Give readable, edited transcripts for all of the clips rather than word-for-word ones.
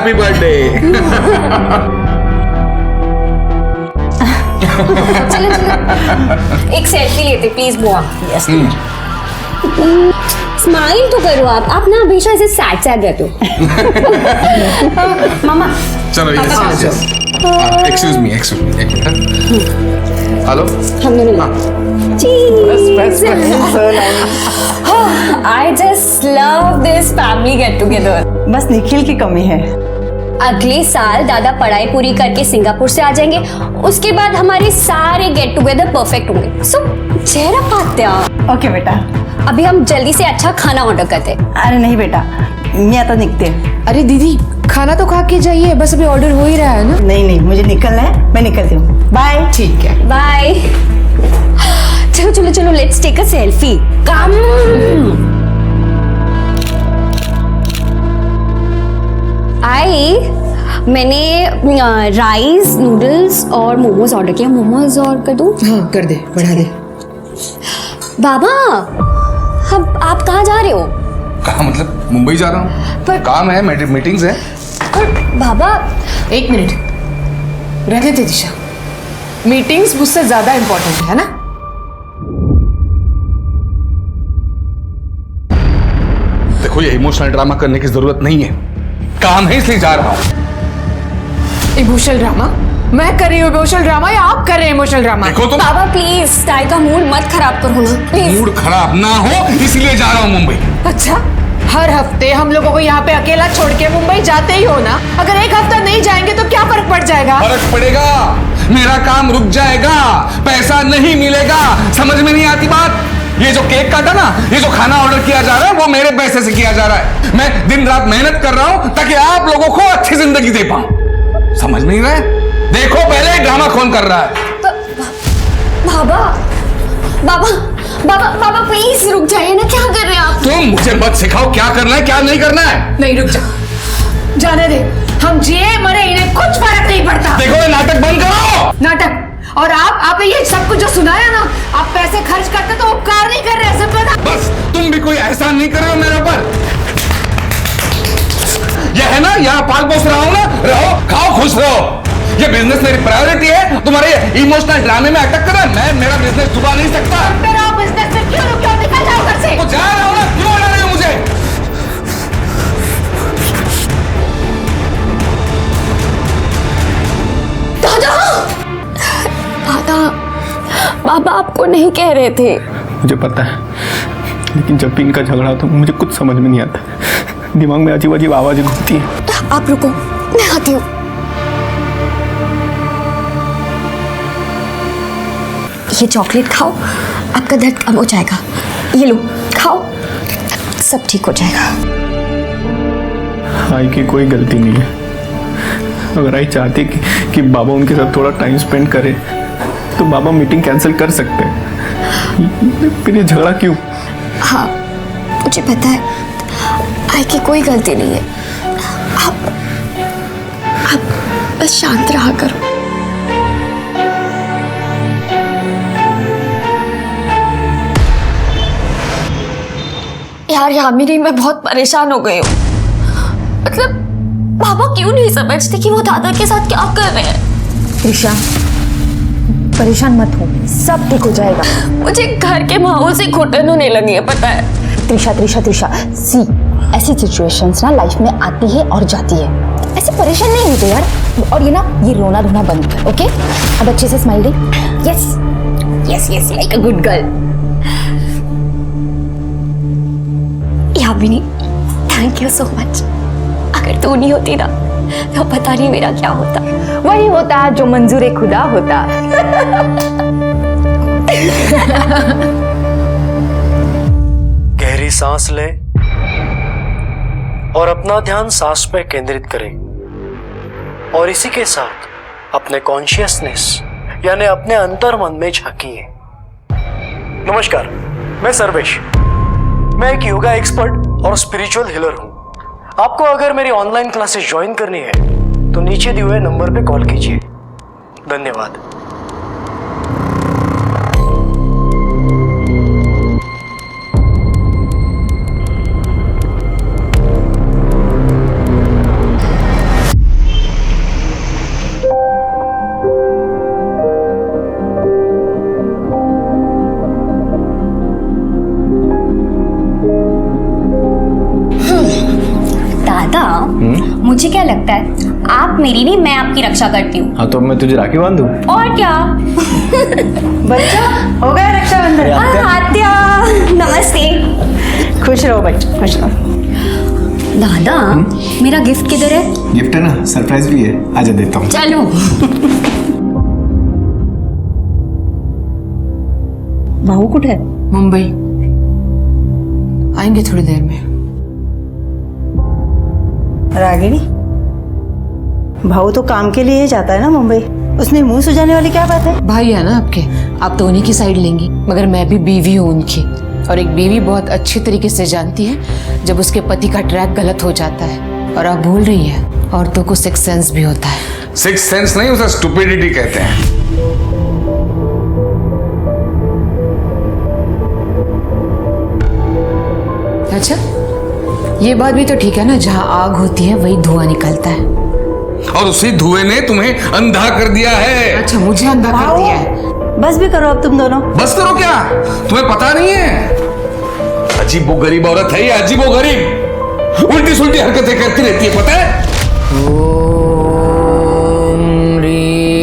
Happy birthday. चलो एक selfie लेते प्लीज बुआ। यस। स्माइल तो करो आप ना हमेशा ऐसे सैड सैड रहते हो। मामा चलो एक्सक्यूज मी एक मिनट। हेलो हम दोनों I just love this family get together. बस निखिल की कमी है। अगले साल दादा पढ़ाई पूरी करके सिंगापुर से आ जाएंगे, उसके बाद हमारे सारे गेट टुगेदर परफेक्ट होंगे। सो चेहरा पात्या। ओके बेटा। अभी हम जल्दी से अच्छा खाना ऑर्डर करते हैं। अरे नहीं बेटा, मैं आता निकते। अरे दीदी खाना तो खा के जाइए, बस अभी ऑर्डर हो ही रहा है ना। नहीं मुझे निकलना है, मैं निकलती हूँ। बाय। ठीक है बाय। चलो लेट्स टेक अ सेल्फी। कम। मैंने राइस नूडल्स और मोमोज ऑर्डर किया। मोमोज और कर दूं? हाँ कर दे, बढ़ा दे। बाबा अब आप कहाँ जा रहे हो? कहाँ मतलब मुंबई जा रहा हूँ। पर- काम है, मीटिंग्स है। पर बाबा एक मिनट रहने दे दिशा, मीटिंग्स मुझसे ज्यादा इंपॉर्टेंट है ना। देखो ये इमोशनल ड्रामा करने की जरूरत नहीं है, काम है इसलिए जा रहा हूँ। Emotional drama? मैं कर रही हूँ इमोशनल ड्रामा या आप कर रहे हैं इमोशनल ड्रामा? देखो तुम बाबा प्लीज ताई का मूड मत खराब करो ना प्लीज। मूड खराब ना हो इसलिए जा रहा हूँ मुंबई। अच्छा हर हफ्ते हम लोगों को यहाँ पे अकेला छोड़ के मुंबई जाते ही हो ना। अगर एक हफ्ता नहीं जाएंगे तो क्या फर्क पड़ जाएगा? फर्क पड़ेगा, मेरा काम रुक जाएगा, पैसा नहीं मिलेगा। समझ में नहीं आती बात? ये जो केक काटा ना, ये जो खाना ऑर्डर किया जा रहा है वो मेरे पैसे से किया जा रहा है। मैं दिन रात मेहनत कर रहा हूं ताकि आप लोगों को अच्छी जिंदगी दे पाऊं। समझ नहीं रहे? देखो पहले ड्रामा कौन कर रहा है। बाबा बाबा बाबा बाबा प्लीज रुक जाइए ना, क्या कर रहे हैं आप? तुम मुझे मत सिखाओ क्या करना है क्या नहीं करना है। नहीं रुक जा, जाने दे। हम जिए मरे इन्हें कुछ फर्क नहीं पड़ता। देखो ये नाटक बंद करो। नाटक? और आप ये सब कुछ जो सुनाया ना, आप पैसे खर्च करते तो उपकार नहीं कर रहे, सब पता। बस तुम भी कोई एहसान नहीं कर रहे हो मेरे ऊपर। यह है ना, यहाँ पाल पोस रहा हूं ना, रहो खाओ खुश रहो। ये बिजनेस मेरी प्रायोरिटी है, तुम्हारे इमोशनल ड्रामे में अटक कर मैं मेरा बिजनेस डुबा नहीं सकता। मेरा बिजनेस से क्यों निकल जाओ घर से? तो जा रहा हूं ना, क्यों अड़ा रहे हो मुझे? दादा बाबा आपको नहीं कह रहे थे। मुझे पता है, लेकिन जब भी इनका झगड़ा होता है मुझे कुछ समझ में नहीं आता। दिमाग में अजीब अजीब आवाजें घूमती हैं। आप रुको, मैं आती हूँ। ये चॉकलेट खाओ, आपका दर्द कम हो जाएगा। ये लो खाओ, सब ठीक हो जाएगा। आई की कोई गलती नहीं है। अगर आई चाहती कि बाबा उनके साथ थोड़ा टाइम स्पेंड करे तो बाबा मीटिंग कैंसिल कर सकते हैं। फिर ये झगड़ा क्यों? हाँ मुझे पता है, आई की कोई गलती नहीं है। आप बस शांत रहा करो। यार यामिनी मैं बहुत परेशान हो गई हूँ। मतलब पापा क्यों नहीं समझते कि वो दादा के साथ क्या कर रहे हैं? त्रिशा परेशान मत हो, सब ठीक हो जाएगा। मुझे घर के माहौल से घुटन होने लगी है, पता है। त्रिशा सी, ऐसी सिचुएशंस ना लाइफ में आती है और जाती है। ऐसे परेशान नहीं होते यार। और ये रोना धोना बंद कर, ओके? अब अच्छे से smile they. Yes yes yes, like a good girl. Yamini thank you so much. अगर तू नहीं होती ना तो पता नहीं मेरा क्या होता। वही होता जो मंजूर खुदा होता। गहरी सांस लें और अपना ध्यान सांस पे केंद्रित करें और इसी के साथ अपने कॉन्शियसनेस यानी अपने अंतर मन में झांकिए। नमस्कार, मैं सर्वेश। मैं एक योगा एक्सपर्ट और स्पिरिचुअल हीलर हूं। आपको अगर मेरी ऑनलाइन क्लासेस ज्वाइन करनी है तो नीचे दिए हुए नंबर पे कॉल कीजिए। धन्यवाद। मुझे क्या लगता है, आप मेरी नहीं, मैं आपकी रक्षा करती हूँ। हाँ तो मैं तुझे राखी बांधूं? और क्या। बच्चा हो गया रक्षाबंधन? आत्या नमस्ते। खुश रहो बच्चा, खुश रहो। दादा मेरा गिफ्ट किधर है? गिफ्ट है ना, सरप्राइज भी है, आजा देता हूँ। चलो। भाऊ कुठे है? मुंबई आएंगे थोड़ी देर में। रागिनी, भाऊ तो काम के लिए ही जाता है ना मुंबई, उसमें मुंह सुझाने वाली क्या बात है? भाई है ना आपके, आप तो उन्हीं की साइड लेंगी, मगर मैं भी बीवी हूँ उनकी, और एक बीवी बहुत अच्छी तरीके से जानती है जब उसके पति का ट्रैक गलत हो जाता है। और आप भूल रही है, औरतों को सिक्स सेंस भी होता है। सिक्स सेंस नहीं, उसे स्टुपिडिटी कहते हैं। अच्छा, ये बात भी तो ठीक है ना, जहाँ आग होती है वही धुआं निकलता है। और उसी धुएं ने तुम्हें अंधा कर दिया है। अच्छा, मुझे अंधा कर दिया है। बस भी करो अब तुम दोनों। बस करो क्या, तुम्हें पता नहीं है? अजीबो गरीब औरत है ये, अजीबो गरीब, उल्टी सुल्टी हरकतें करती रहती है, पता है? ओम रीम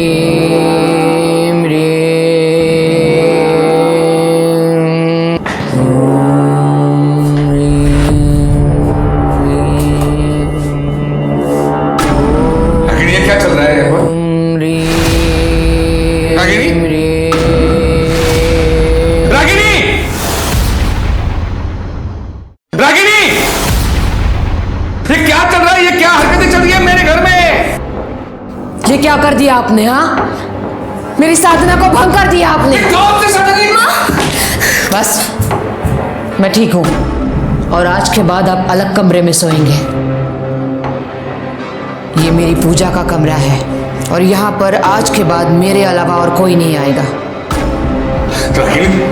रागिनी, ये क्या चल रहा है यहाँ पर? रागिनी, रागिनी, रागिनी, ये क्या चल रहा है? ये क्या हरकतें चल रही है मेरे घर में? ये क्या कर दिया आपने? हाँ, मेरी साधना को भंग कर दिया आपने। कौन सी सदनी? बस, मैं ठीक हूँ, और आज के बाद आप अलग कमरे में सोएंगे। ये मेरी पूजा का कमरा है, और यहाँ पर आज के बाद मेरे अलावा और कोई नहीं आएगा। रागिनी,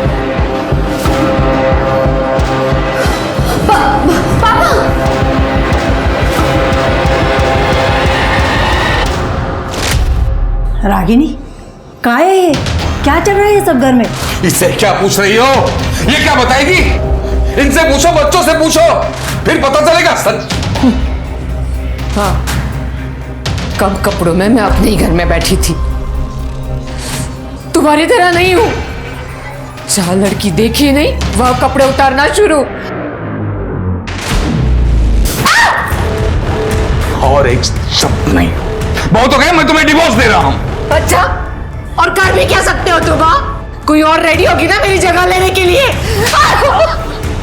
रागिनी, क्या है ये? क्या चल रहा है ये सब घर में? इससे क्या पूछ रही हो? ये क्या बताएगी? इनसे पूछो, बच्चों से पूछो, फिर पता चलेगा सच। हाँ, कम कपड़ों में मैं अपने ही घर में बैठी थी, तुम्हारी तरह नहीं हूं। जहां लड़की देखी नहीं वहां कपड़े उतारना शुरू। और एक शब्द नहीं। बहुत हो गया, मैं तुम्हें डिवोर्स दे रहा हूं। अच्छा, और कर भी क्या सकते हो तुम? हाँ? कोई और रेडी होगी ना मेरी जगह लेने के लिए?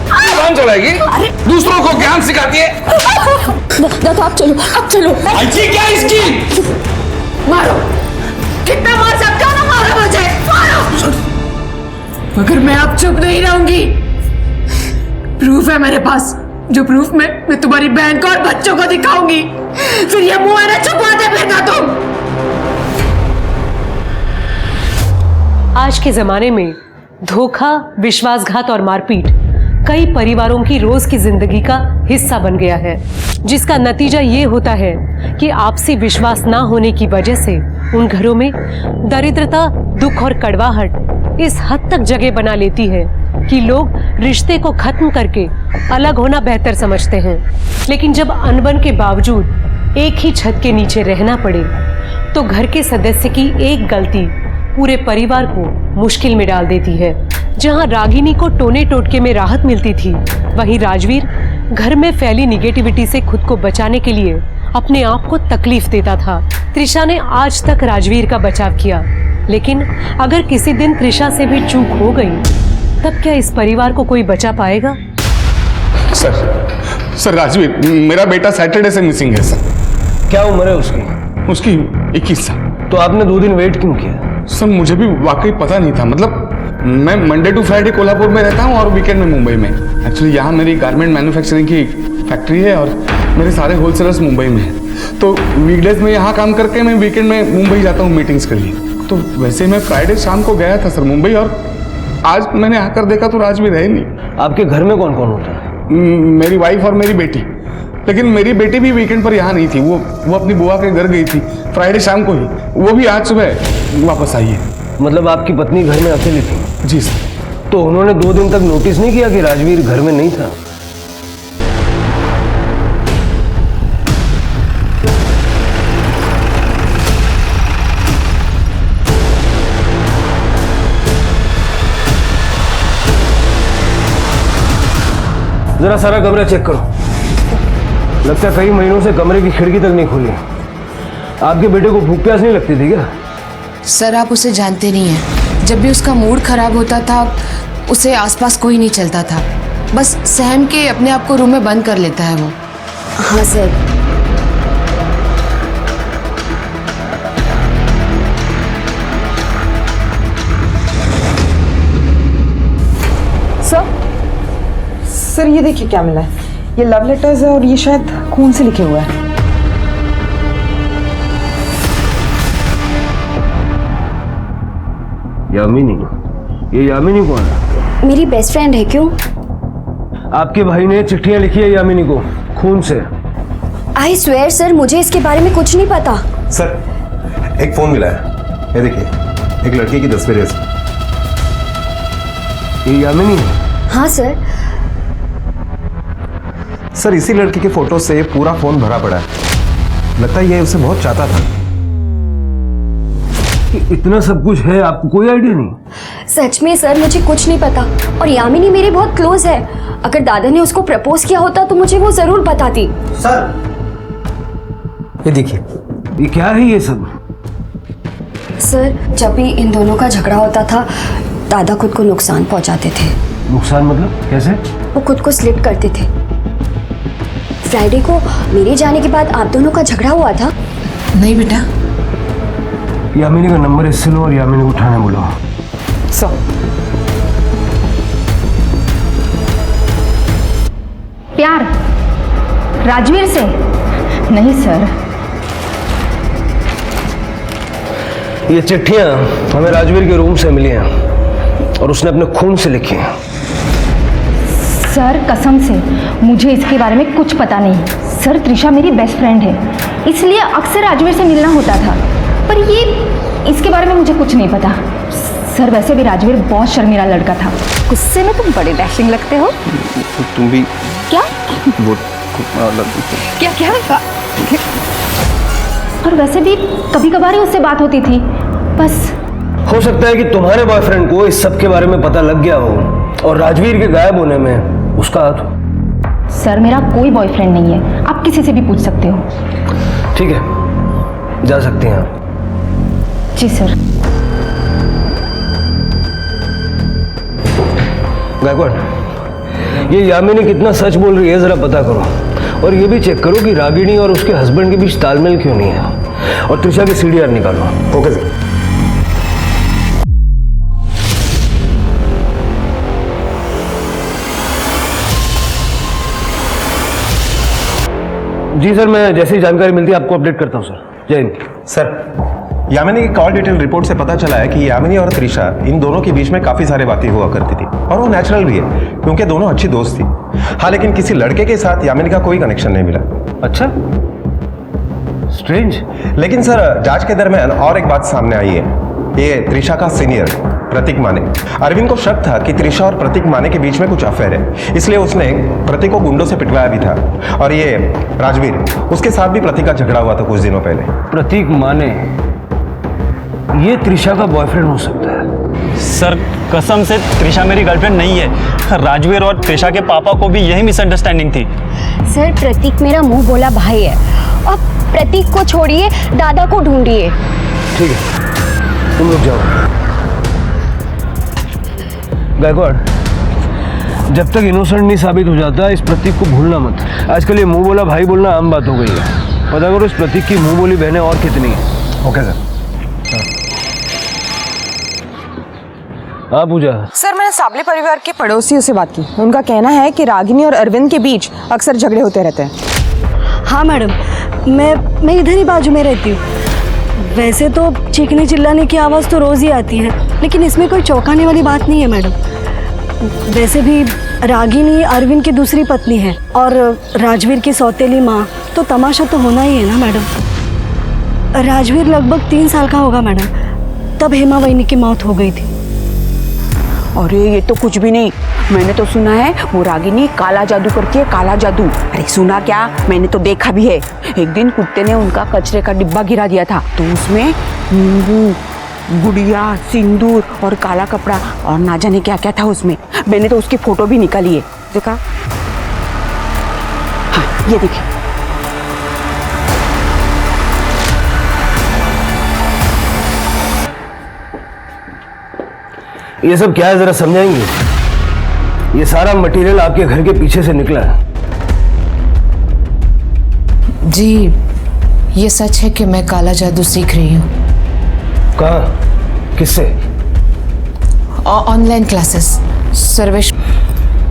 कौन चलाएगी? दूसरों को ज्ञान सिखाती है। दादा आप चलो, अब चलो। ऐसी क्या इसकी? मारो, कितना मार सकते हो ना, मारो मुझे, मारो। मगर मैं अब चुप नहीं रहूंगी। प्रूफ है मेरे पास, जो प्रूफ मैं तुम्हारी बहन को और बच्चों को दिखाऊंगी। फिर ये मुंह है ना, छुपाते फिरना तुम। आज के जमाने में धोखा, विश्वासघात और मारपीट कई परिवारों की रोज की जिंदगी का हिस्सा बन गया है, जिसका नतीजा ये होता है कि आपसी विश्वास ना होने की वजह से उन घरों में दरिद्रता, दुख और कड़वाहट इस हद तक जगह बना लेती है कि लोग रिश्ते को खत्म करके अलग होना बेहतर समझते हैं। लेकिन जब अनबन के बावजूद एक ही छत के नीचे रहना पड़े तो घर के सदस्य की एक गलती पूरे परिवार को मुश्किल में डाल देती है। जहां रागिनी को टोने टोटके में राहत मिलती थी, वहीं राजवीर घर में फैली निगेटिविटी से खुद को बचाने के लिए अपने आप को तकलीफ देता था। त्रिशा ने आज तक राजवीर का बचाव किया, लेकिन अगर किसी दिन त्रिशा से भी चूक हो गई तब क्या इस परिवार को कोई बचा पाएगा? सर राजवीर, मेरा बेटा सैटरडे से मिसिंग है सर। क्या उम्र है उसकी? उसकी 21 साल। तो आपने 2 दिन वेट क्यों किया? सर मुझे भी वाकई पता नहीं था। मतलब मैं मंडे टू फ्राइडे कोल्हापुर में रहता हूँ और वीकेंड में मुंबई में। एक्चुअली यहाँ मेरी गारमेंट मैन्युफैक्चरिंग की फैक्ट्री है और मेरे सारे होलसेलर्स मुंबई में हैं। तो वीकडेज में यहाँ काम करके मैं वीकेंड में मुंबई जाता हूँ मीटिंग्स के लिए। तो वैसे मैं फ्राइडे शाम को गया था सर मुंबई, और आज मैंने आकर देखा तो राजवीर है नहीं। आपके घर में कौन कौन होता है? मेरी वाइफ और मेरी बेटी। लेकिन मेरी बेटी भी वीकेंड पर यहाँ नहीं थी, वो अपनी बुआ के घर गई थी फ्राइडे शाम को ही। वो भी आज सुबह वापस आई है। मतलब आपकी पत्नी घर में अकेली थी? जी सर। तो उन्होंने 2 दिन तक नोटिस नहीं किया कि राजवीर घर में नहीं था? जरा सारा कमरा चेक करो। लगता है कई महीनों से कमरे की खिड़की तक नहीं खुली। आपके बेटे को भूख प्यास नहीं लगती थी क्या? सर आप उसे जानते नहीं हैं। जब भी उसका मूड खराब होता था उसे आसपास कोई नहीं चलता था, बस सहम के अपने आप को रूम में बंद कर लेता है वो। हाँ सर। सर ये देखिए क्या मिला है। ये लव लेटर्स है और ये शायद खून से लिखे हुआ है। यामिनी? ये यामिनी कौन है? मेरी बेस्ट फ्रेंड है। क्यों? आपके भाई ने चिट्ठियां लिखी है यामिनी को खून से। आई स्वेयर सर, मुझे इसके बारे में कुछ नहीं पता। सर एक फोन मिला है, ये देखिए एक लड़की की तस्वीर है इसमें। ये यामिनी है? हाँ सर। सर इसी लड़की के फोटो से पूरा फोन भरा पड़ा है। लगता है ये उसे बहुत चाहता था। इतना सब कुछ है, आपको कोई आइडिया नहीं? सच में सर मुझे कुछ नहीं पता। और यामिनी मेरी बहुत क्लोज है। अगर दादा ने उसको प्रपोज किया होता तो मुझे वो जरूर बताती। सर ये देखिए, ये क्या है ये सब? सर जब भी इन दोनों का झगड़ा होता था दादा खुद को नुकसान पहुंचाते थे। नुकसान मतलब कैसे? वो खुद को स्लिप करते थे। फ्राइडे को मेरे जाने के बाद आप दोनों का झगड़ा हुआ था। नहीं बेटा। यामिनी का नंबर इससे लो और यामिनी को उठाने बोलो। प्यार राजवीर से? नहीं सर। ये चिट्ठियां हमें राजवीर के रूम से मिली हैं और उसने अपने खून से लिखी हैं। सर कसम से मुझे इसके बारे में कुछ पता नहीं। सर त्रिशा मेरी बेस्ट फ्रेंड है, इसलिए अक्सर राजवीर से मिलना होता था, पर ये इसके बारे में मुझे कुछ नहीं पता। सर वैसे भी राजवीर बहुत शर्मीला लड़का था। गुस्से में तुम बड़े डैशिंग लगते हो। तुम भी क्या? वो क्या क्या? और वैसे भी कभी कभार ही उससे बात होती थी बस। हो सकता है कि तुम्हारे बॉयफ्रेंड को इस सब के बारे में पता लग गया हो और राजवीर के गायब होने में उसका हाथ हो। सर मेरा कोई बॉयफ्रेंड नहीं है, आप किसी से भी पूछ सकते हो। ठीक है, जा सकते हैं आप। जी सर। गायकवाड़, ये यामिनी कितना सच बोल रही है जरा पता करो, और ये भी चेक करो कि रागिनी और उसके हस्बैंड के बीच तालमेल क्यों नहीं है, और त्रिशा की सीडीआर निकालो। Okay sir. जी सर, मैं जैसे ही जानकारी मिलती है आपको अपडेट करता हूँ सर। जय हिंद। सर यामिनी की कॉल डिटेल रिपोर्ट से पता चला है कि यामिनी और त्रिशा इन दोनों के बीच में काफी सारी बातें हुआ करती थी, और वो नेचुरल भी है क्योंकि दोनों अच्छी दोस्त थी। हाँ, लेकिन किसी लड़के के साथ यामिनी का कोई कनेक्शन नहीं मिला। अच्छा, स्ट्रेंज। लेकिन सर जांच के दरमियान और एक बात सामने आई है। ये त्रिशा का सीनियर प्रतीक माने, अरविंद को शक था कि त्रिशा और प्रतीक माने के बीच में कुछ अफेयर है, इसलिए उसने प्रतीक को गुंडों से पिटवाया भी था। और ये राजवीर, उसके साथ भी प्रतीक का झगड़ा हुआ था कुछ दिनों पहले। प्रतीक माने ये त्रिशा का बॉयफ्रेंड हो सकता है? सर कसम से त्रिशा मेरी गर्लफ्रेंड नहीं है। राजवीर और त्रिशा के पापा को भी यही मिसअंडरस्टैंडिंग थी। सर प्रतीक मेरा मुंह बोला भाई है, और प्रतीक को छोड़िए दादा को ढूंढिए। ठीक है, तुम लोग जाओ। गायकवाड़, जब तक इनोसेंट नहीं साबित हो जाता इस प्रतीक को भूलना मत। आजकल ये मुंह बोला भाई बोलना आम बात हो गई है। पता करो इस प्रतीक की मुंह बोली बहनें और कितनी है। Okay sir. हाँ पूजा। सर मैंने साबले परिवार के पड़ोसियों से बात की। उनका कहना है कि रागिनी और अरविंद के बीच अक्सर झगड़े होते रहते हैं। हाँ मैडम, मैं इधर ही बाजू में रहती हूँ। वैसे तो चीखने चिल्लाने की आवाज़ तो रोज़ ही आती है, लेकिन इसमें कोई चौंकाने वाली बात नहीं है मैडम। वैसे भी रागिनी अरविंद की दूसरी पत्नी है और राजवीर की सौतेली माँ, तो तमाशा तो होना ही है ना मैडम। राजवीर लगभग 3 साल का होगा मैडम, तब हेमा वहीनी की मौत हो गई थी। अरे ये तो कुछ भी नहीं, मैंने तो सुना है वो रागिनी काला जादू करती है, काला जादू। अरे सुना क्या, मैंने तो देखा भी है। एक दिन कुत्ते ने उनका कचरे का डिब्बा गिरा दिया था, तो उसमें नींबू, गुड़िया, सिंदूर और काला कपड़ा और ना जाने क्या क्या था उसमें। मैंने तो उसकी फोटो भी निकाली है, देखा। ये देखिए। ये सब क्या है, जरा समझाएंगे? ये सारा मटेरियल आपके घर के पीछे से निकला है। जी, ये सच है कि मैं काला जादू सीख रही हूँ। कहाँ? किससे? Online classes. सर्वेश।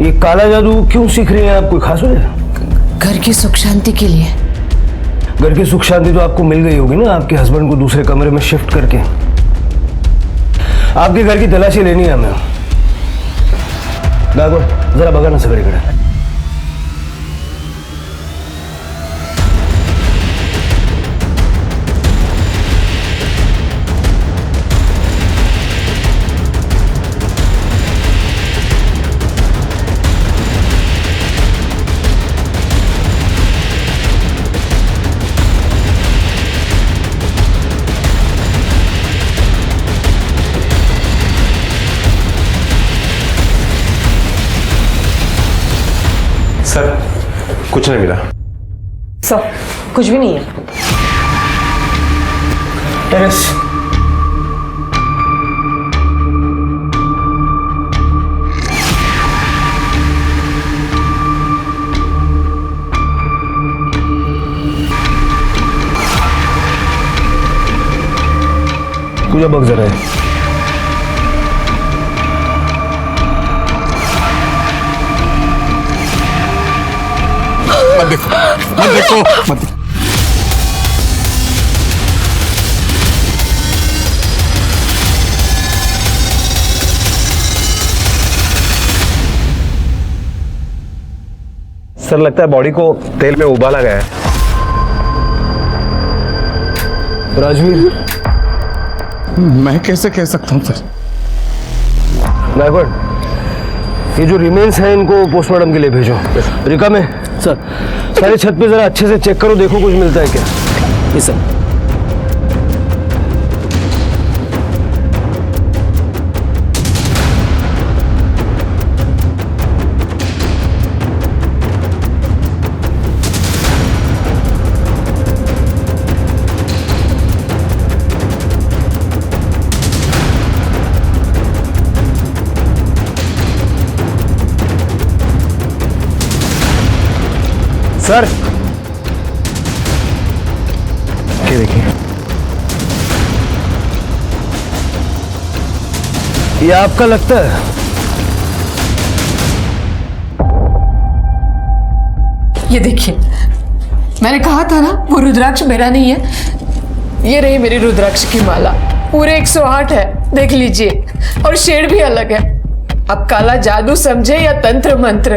ये काला जादू क्यों सीख रही हैं आप? कोई खास वजह? घर की सुख शांति के लिए। घर की सुख शांति तो आपको मिल गई होगी ना, आपके हस्बैंड को दूसरे कमरे में शिफ्ट करके। आपके घर की तलाशी लेनी है हमें। गायकवाड़, जरा बगा ना सगड़े कड़े। सर, कुछ नहीं मिला। सर, कुछ भी नहीं है। टेरेस। कुछ बग जरा है। मत देखो, मत देखो, मत देखो। सर, लगता है बॉडी को तेल में उबाला गया है। राजवीर, मैं कैसे कह सकता हूँ सर? गायकवाड़, ये जो रिमेन्स हैं इनको पोस्टमार्टम के लिए भेजो। रिका में सर, सारी छत पे जरा अच्छे से चेक करो, देखो कुछ मिलता है क्या। ये सर। सर, ये देखिए, ये आपका लगता है? ये देखिए, मैंने कहा था ना वो रुद्राक्ष मेरा नहीं है। ये रही मेरी रुद्राक्ष की माला, पूरे 108 है, देख लीजिए, और शेड भी अलग है। अब काला जादू समझे या तंत्र मंत्र,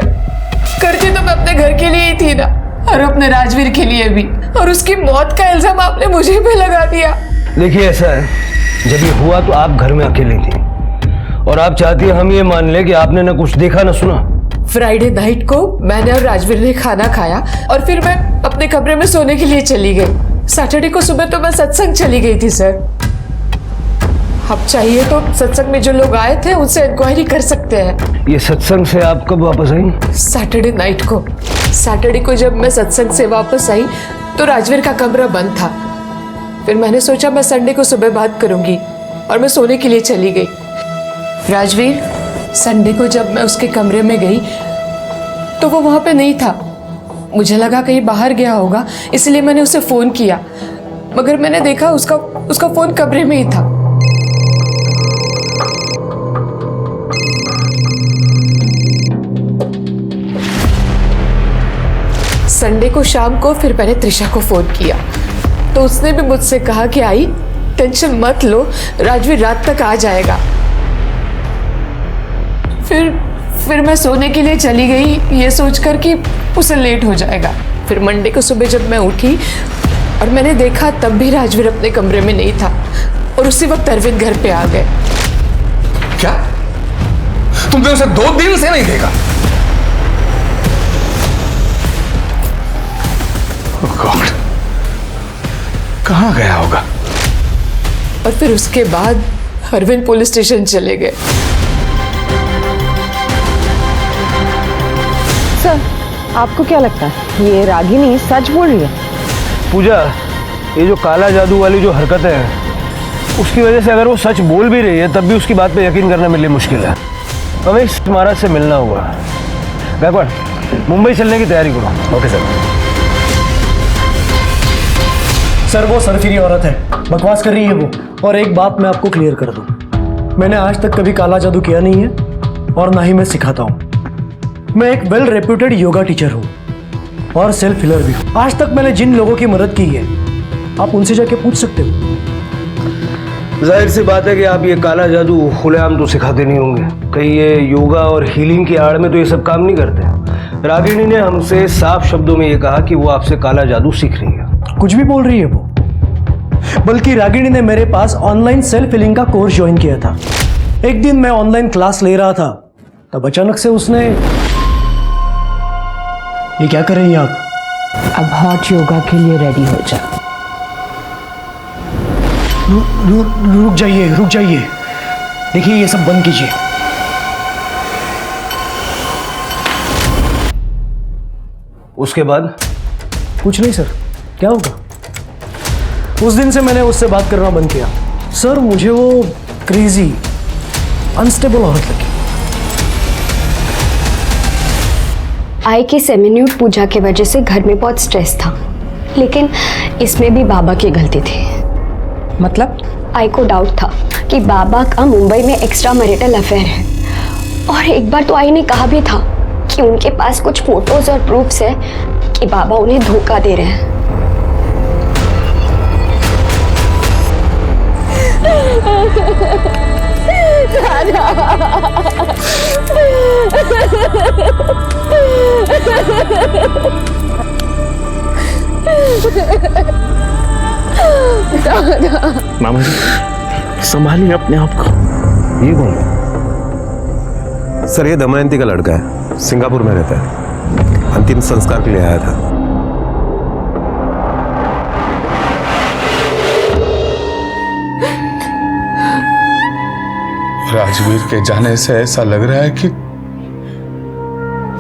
करती तो मैं अपने घर के लिए ही थी ना, और अपने राजवीर के लिए भी, और उसकी मौत का इल्जाम आपने मुझे पे लगा दिया। देखिए, ऐसा है, जब ये हुआ तो आप घर में अकेली थी, और आप चाहती हैं हम ये मान ले कि आपने ना कुछ देखा ना सुना। फ्राइडे नाइट को मैंने और राजवीर ने खाना खाया, और फिर मैं अपने कमरे में सोने के लिए चली गई। सैटरडे को सुबह तो मैं सत्संग चली गई थी सर। अब चाहिए तो सत्संग में जो लोग आए थे उनसे इंक्वायरी कर सकते हैं। ये सत्संग से आप कब वापस आई? सैटरडे नाइट को। सैटरडे को जब मैं सत्संग से वापस आई तो राजवीर का कमरा बंद था। फिर मैंने सोचा मैं संडे को सुबह बात करूंगी, और मैं सोने के लिए चली गई। राजवीर, संडे को जब मैं उसके कमरे में गई तो वो वहां पे नहीं था। मुझे लगा कहीं बाहर गया होगा, इसलिए मैंने उसे फोन किया, मगर मैंने देखा उसका फोन कमरे में ही था। संडे को शाम को फिर मैंने त्रिशा को फोन किया, तो उसने भी मुझसे कहा कि आई टेंशन मत लो, राजवीर रात तक आ जाएगा। फिर मैं सोने के लिए चली गई, ये सोचकर कि उसे लेट हो जाएगा। फिर मंडे को सुबह जब मैं उठी और मैंने देखा, तब भी राजवीर अपने कमरे में नहीं था, और उसी वक्त अरविंद घर पे आ गए। क्या? तुमने उसे 2 दिन से नहीं देखा? गॉड, कहाँ गया होगा? और फिर उसके बाद अरविंद पुलिस स्टेशन चले गए। सर, आपको क्या लगता है ये रागिनी सच बोल रही है? पूजा, ये जो काला जादू वाली जो हरकतें हैं उसकी वजह से अगर वो सच बोल भी रही है तब भी उसकी बात पे यकीन करना मेरे लिए मुश्किल है। हमें इस महाराज से मिलना होगा। गायकवाड़, मुंबई चलने की तैयारी करो। Okay sir. सर वो सरफिरी औरत है, बकवास कर रही है वो। और एक बात मैं आपको क्लियर कर दूं, मैंने आज तक कभी काला जादू किया नहीं है और ना ही मैं सिखाता हूं। मैं एक वेल रेप्यूटेड योगा टीचर हूं और सेल्फ हीलर भी हूं। आज तक मैंने जिन लोगों की मदद की है आप उनसे जाके पूछ सकते हो। जाहिर सी बात है कि आप ये काला जादू खुलेआम तो सिखाते नहीं होंगे, कहीं ये योगा और हीलिंग की आड़ में तो ये सब काम नहीं करते। रागिनी ने हमसे साफ शब्दों में ये कहा कि वो आपसे काला जादू सीख रही है। कुछ भी बोल रही है वो, बल्कि रागिनी ने मेरे पास ऑनलाइन सेल्फ हीलिंग का कोर्स ज्वाइन किया था। एक दिन मैं ऑनलाइन क्लास ले रहा था, तब अचानक से उसने, ये क्या कर रही हैं आप? अब हॉट योगा के लिए रेडी हो जा। रुक जाइए, देखिए ये सब बंद कीजिए। उसके बाद कुछ नहीं सर, क्या होगा? उस दिन से मैंने उससे बात करना बंद किया। सर मुझे वो क्रेजी, अनस्टेबल औरत लगी। आई की सेमिन्यूट पूजा की वजह से घर में बहुत स्ट्रेस था, लेकिन इसमें भी बाबा की गलती थी। मतलब? आई को डाउट था कि बाबा का मुंबई में एक्स्ट्रा मैरिटल अफेयर है, और एक बार तो आई ने कहा भी था कि उनके पास कुछ फोटोज और प्रूफ्स है कि बाबा उन्हें धोखा दे रहे हैं। मामा जी संभालिए अपने आप को। ये कौन है? सर ये दमयंती का लड़का है, सिंगापुर में रहता है, अंतिम संस्कार के लिए आया था। राजवीर के जाने से ऐसा लग रहा है कि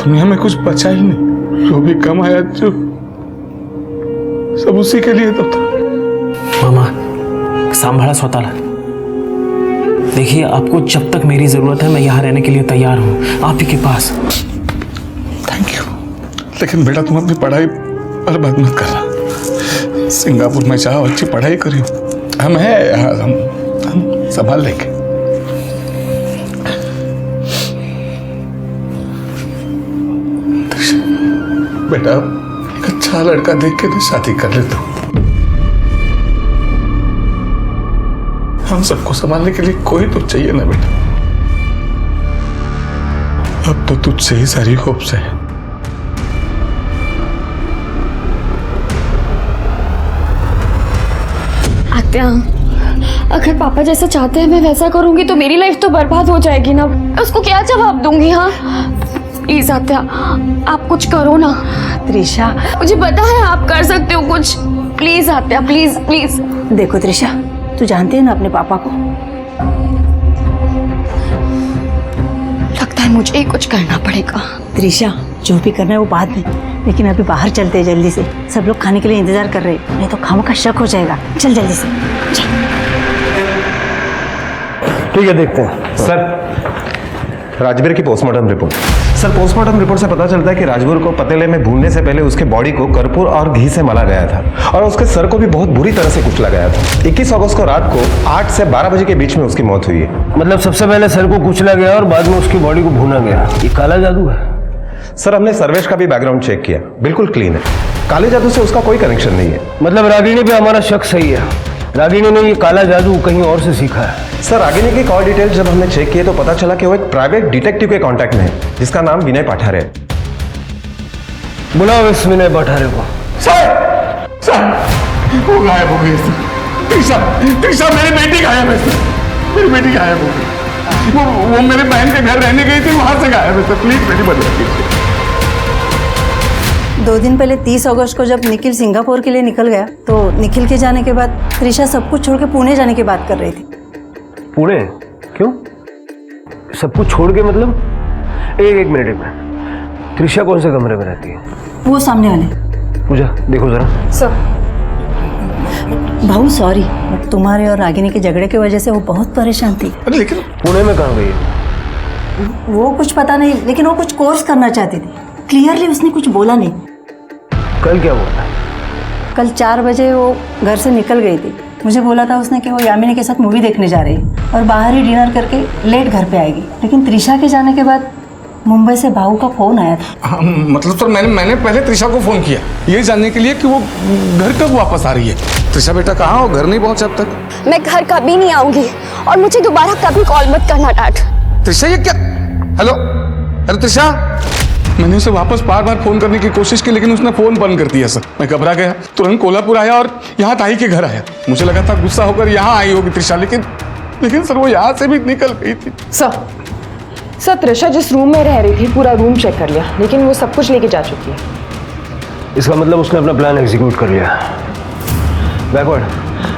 दुनिया में कुछ बचा ही नहीं। जो भी कमाया जो सब उसी के लिए तो था। मामा सांभाळा स्वतःला। देखिए आपको जब तक मेरी जरूरत है मैं यहाँ रहने के लिए तैयार हूँ, आप ही के पास। Thank you. लेकिन बेटा तुम अपनी पढ़ाई बर्बाद मत करना। सिंगापुर में जाओ, अच्छी पढ़ाई करियो, हम हैं, हम संभाल लेंगे। बेटा एक अच्छा लड़का देख के ना शादी कर लेता हूं। हम सबको संभालने के लिए कोई तो चाहिए ना बेटा। अब तो तुझसे ही सारी होप्स है। आत्या, अगर पापा जैसा चाहते हैं मैं वैसा करूंगी तो मेरी लाइफ तो बर्बाद हो जाएगी ना। उसको क्या जवाब दूंगी? हाँ प्लीज आत्या, आप कुछ करो ना। त्रिशा, मुझे पता है आप कर सकते हो कुछ। प्लीज आत्या, प्लीज प्लीज। देखो त्रिशा, तू जानती है ना अपने पापा को। लगता है मुझे ही कुछ करना पड़ेगा। त्रिशा, जो भी करना है वो बाद में, लेकिन अभी बाहर चलते हैं जल्दी से। सब लोग खाने के लिए इंतजार कर रहे हैं, नहीं तो खामों का शक हो जाएगा। चल जल्दी से चल। ठीक है, देखते हैं। सर राजवीर की postmortem report. Sir postmortem report से पता चलता है कि राजवीर को पतीले में भूनने से पहले उसके बॉडी को कर्पूर और घी से मला गया था और उसके सर को भी बहुत बुरी तरह से कुचला गया था। 21 अगस्त को रात को 8 से 12 बजे के बीच में उसकी मौत हुई है। मतलब सबसे पहले सर को कुचला गया और बाद में उसकी बॉडी को भूना गया। ये काला जादू है? सर हमने सर्वेश का भी बैकग्राउंड चेक किया, बिल्कुल क्लीन है। काले जादू से उसका कोई कनेक्शन नहीं है। मतलब रागिनी पे हमारा शक सही है, रागिनी ने ये काला जादू कहीं और से सीखा है। सर रागिनी की कॉल डिटेल्स जब हमने चेक किए तो पता चला कि वो एक प्राइवेट डिटेक्टिव के कांटेक्ट में है जिसका नाम विनय पाठारे है। बुलाओ इस विनय पाठारे को। सर वो गायब हो गई। त्रिशा मेरी बेटी गायब है सर, मेरी बेटी गायब हो गई। वो मेरे बहन के घर रहने गई थी, वहां से गायब है सर। प्लीज मेरी मदद कीजिए। 2 दिन पहले 30 अगस्त को जब निखिल सिंगापुर के लिए निकल गया तो निखिल के जाने के बाद त्रिशा सब कुछ छोड़ के पुणे जाने की बात कर रही थी। पुणे? क्यों? सब कुछ छोड़ के मतलब? एक मिनट। त्रिशा कौन से कमरे में रहती है? वो सामने वाले। पूजा देखो जरा। सर भाऊ सॉरी, तुम्हारे और रागिनी के झगड़े की वजह से वो बहुत परेशान थी। लेकिन पुणे में कहाँ गई है? वो कुछ पता नहीं, लेकिन वो कुछ कोर्स करना चाहती थी। क्लियरली उसने कुछ बोला नहीं। कल क्या हुआ? कल 4 बजे वो घर से निकल गई थी। मुझे बोला था उसने कि वो यामिनी के साथ मूवी देखने जा रही है और बाहर ही डिनर करके लेट घर पे आएगी। लेकिन त्रिशा के जाने के बाद मुंबई से भाऊ का फोन आया था। हाँ, मतलब तो मैंने पहले त्रिशा को फोन किया ये जानने के लिए कि वो घर कब वापस आ रही है। त्रिशा बेटा कहाँ हो? घर नहीं पहुंचा अब तक? मैं घर कभी नहीं आऊंगी और मुझे दोबारा कभी कॉल मत करना डैड। त्रिशा ये क्या? हेलो अरे त्रिशा, मैंने उसे वापस बार बार फोन करने की कोशिश की लेकिन उसने फोन बंद कर दिया सर। मैं घबरा गया, तुरंत कोल्हापुर आया और यहाँ ताई के घर आया। मुझे लगा था गुस्सा होकर यहाँ आई होगी त्रिशा, लेकिन सर वो यहाँ से भी निकल गई थी। सर त्रिशा जिस रूम में रह रही थी पूरा रूम चेक कर लिया, लेकिन वो सब कुछ लेके जा चुकी है। इसका मतलब उसने अपना प्लान एग्जीक्यूट कर लिया। बैकवर्ड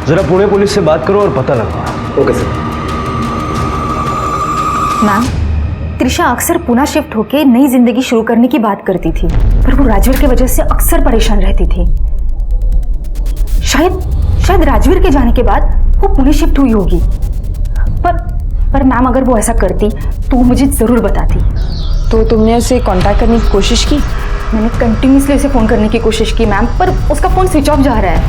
जरा पुणे पुलिस से बात करो और पता लगाओ। Okay sir. मैम, त्रिशा अक्सर पुणे शिफ्ट होके नई जिंदगी शुरू करने की बात करती थी, पर वो राजवीर की वजह से अक्सर परेशान रहती थी। शायद राजवीर के जाने के बाद वो पुणे शिफ्ट हुई होगी। पर मैम अगर वो ऐसा करती तो वो मुझे जरूर बताती। तो तुमने उसे कांटेक्ट करने की कोशिश की? मैंने कंटिन्यूसली उसे फोन करने की कोशिश की मैम, पर उसका फोन स्विच ऑफ जा रहा है।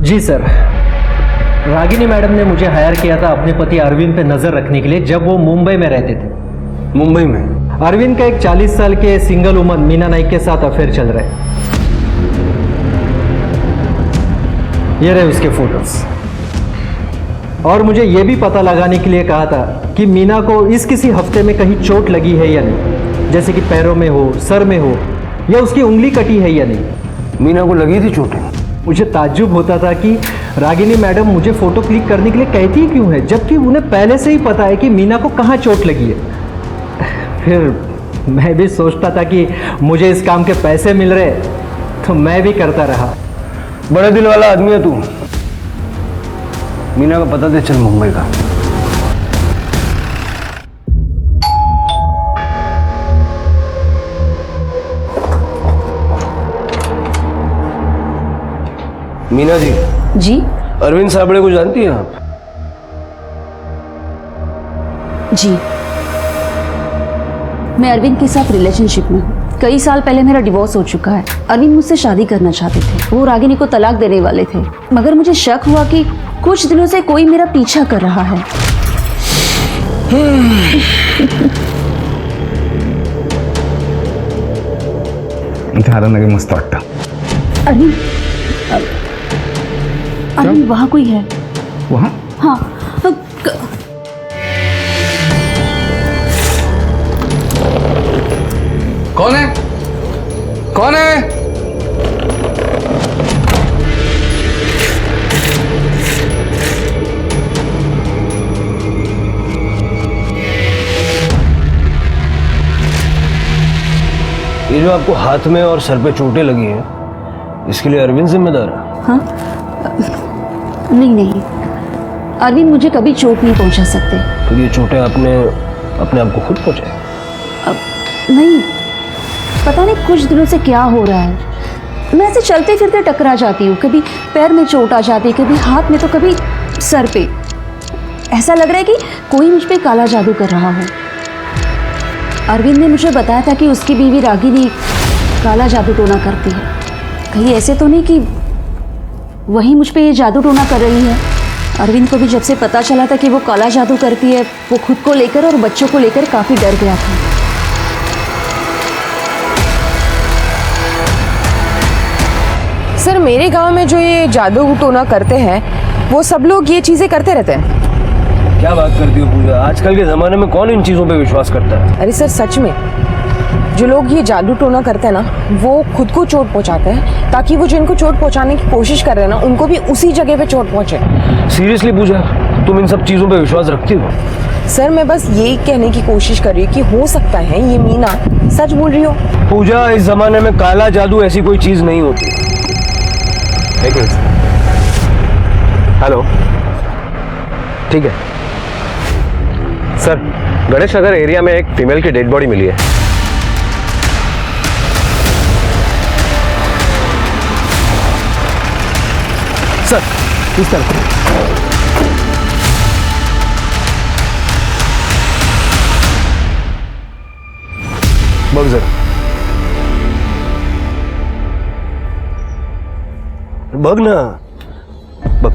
जी सर, रागिनी मैडम ने मुझे हायर किया था अपने पति अरविंद पे नजर रखने के लिए जब वो मुंबई में रहते थे। मुंबई में? अरविंद का एक 40 साल के सिंगल वुमन मीना नाइक के साथ अफेयर चल रहा है। ये रहे उसके फोटोज। और मुझे ये भी पता लगाने के लिए कहा था कि मीना को इस किसी हफ्ते में कहीं चोट लगी है या नहीं, जैसे कि पैरों में हो, सर में हो, या उसकी उंगली कटी है या नहीं। मीना को लगी थी चोटें? मुझे ताज्जुब होता था कि रागिनी मैडम मुझे फोटो क्लिक करने के लिए कहती क्यों है, जबकि उन्हें पहले से ही पता है कि मीना को कहाँ चोट लगी है। फिर मैं भी सोचता था कि मुझे इस काम के पैसे मिल रहे तो मैं भी करता रहा। बड़े दिल वाला आदमी है तू। मीना का पता दे चल मुंबई का। मीना जी। जी? अरविंद साबड़े को जानती हैं आप? जी, मैं अरविंद के साथ रिलेशनशिप में हूँ। कई साल पहले मेरा डिवोर्स हो चुका है। अरविंद मुझसे शादी करना चाहते थे। वो रागिनी को तलाक देने वाले थे, मगर मुझे शक हुआ कि कुछ दिनों से कोई मेरा पीछा कर रहा है। मस्त वाटतं। अरविंद वहाँ कोई है? वहाँ? हाँ। कौन है? कौन है? ये जो आपको हाथ में और सर पे चोटें लगी हैं, इसके लिए अरविंद जिम्मेदार है? हाँ? नहीं, अरविंद मुझे कभी चोट नहीं पहुंचा सकते। तो ये चोटें आपने अपने आप को खुद पहुंचाई? नहीं, पता नहीं कुछ दिनों से क्या हो रहा है। मैं ऐसे चलते फिरते टकरा जाती हूँ, कभी पैर में चोट आ जाती, कभी हाथ में तो कभी सर पे। ऐसा लग रहा है कि कोई मुझ पे काला जादू कर रहा हो। अरविंद ने मुझे बताया था कि उसकी बीवी रागिनी काला जादू टोना करती है। कहीं ऐसे तो नहीं कि वही मुझ पे ये जादू टोना कर रही है। अरविंद को भी जब से पता चला था कि वो काला जादू करती है, वो खुद को लेकर और बच्चों को लेकर काफ़ी डर गया था। सर, मेरे गांव में जो ये जादू टोना करते हैं वो सब लोग ये चीज़ें करते रहते हैं। क्या बात करती हो पूजा? आजकल के ज़माने में कौन इन चीज़ों पे विश्वास करता है? अरे सर, सच में जो लोग ये जादू टोना करते हैं ना, वो खुद को चोट पहुंचाते हैं ताकि वो जिनको चोट पहुंचाने की कोशिश कर रहे हैं ना, उनको भी उसी जगह पे चोट पहुंचे। सीरियसली पूजा, तुम इन सब चीज़ों पे विश्वास रखती हो? सर, मैं बस यही कहने की कोशिश कर रही हूँ कि हो सकता है ये मीना सच बोल रही हो। पूजा, इस जमाने में काला जादू ऐसी कोई चीज़ नहीं होती। एक मिनट। हेलो, ठीक है, सर, गणेश नगर एरिया में एक फीमेल की डेड बॉडी मिली है। सर, इस तरफ। बघ जरा, बघ ना, बघ।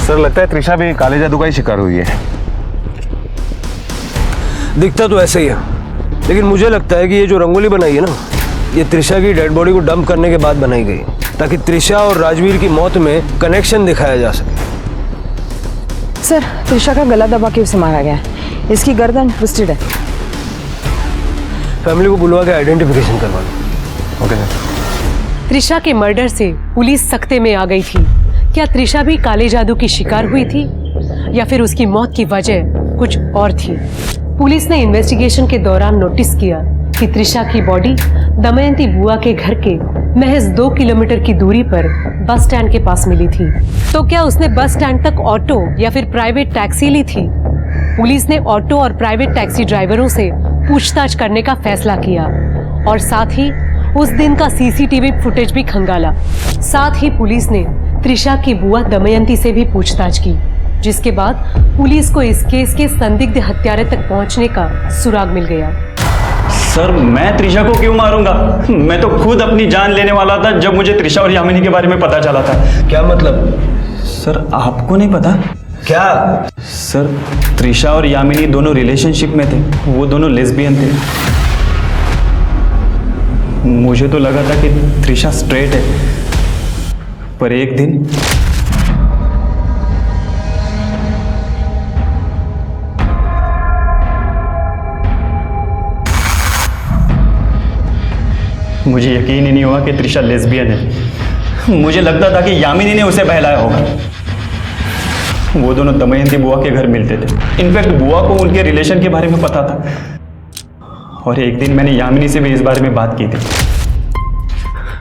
सर, लगता है त्रिशा भी काले जादू का ही शिकार हुई है। दिखता तो ऐसे ही है, लेकिन मुझे लगता है कि ये जो रंगोली बनाई है ना, ये त्रिशा की डेड बॉडी को डंप करने के बाद बनाई गई, ताकि त्रिशा और राजवीर की मौत में कनेक्शन दिखाया जा सके। सर, त्रिशा का गला दबा के उसे मारा गया है। इसकी गर्दन ट्विस्टेड है। फैमिली को बुलवा के आइडेंटिफिकेशन करवा लो। Okay sir. त्रिशा के मर्डर से पुलिस सख्ते में आ गई थी। क्या त्रिशा भी काले जादू की शिकार हुई थी या फिर उसकी मौत की वजह कुछ और थी? पुलिस ने इन्वेस्टिगेशन के दौरान नोटिस किया कि त्रिशा की बॉडी दमयंती बुआ के घर के महज 2 किलोमीटर की दूरी पर बस स्टैंड के पास मिली थी। तो क्या उसने बस स्टैंड तक ऑटो या फिर प्राइवेट टैक्सी ली थी? पुलिस ने ऑटो और प्राइवेट टैक्सी ड्राइवरों से पूछताछ करने का फैसला किया और साथ ही उस दिन का सीसीटीवी फुटेज भी खंगाला। साथ ही पुलिस ने त्रिशा की बुआ दमयंती से भी पूछताछ की, जिसके बाद पुलिस को इस केस के संदिग्ध हत्यारे तक पहुंचने का सुराग मिल गया। सर, मैं त्रिशा को क्यों मारूंगा? मैं तो खुद अपनी जान लेने वाला था जब मुझे त्रिशा और यामिनी के बारे में पता चला था। क्या मतलब? सर, आपको नहीं पता? क्या? सर, त्रिशा और यामिनी दोनों रिलेशनशिप में थे। वो दोनों लेस्बियन थे। मुझे तो लगा था कि त्रिशा स्ट्रेट है, पर एक दिन मुझे यकीन ही नहीं हुआ कि त्रिशा लेस्बियन है। मुझे लगता था कि यामिनी ने उसे बहलाया होगा। वो दोनों दमयंती बुआ के घर मिलते थे। इनफैक्ट बुआ को उनके रिलेशन के बारे में पता था और एक दिन मैंने यामिनी से भी इस बारे में बात की थी।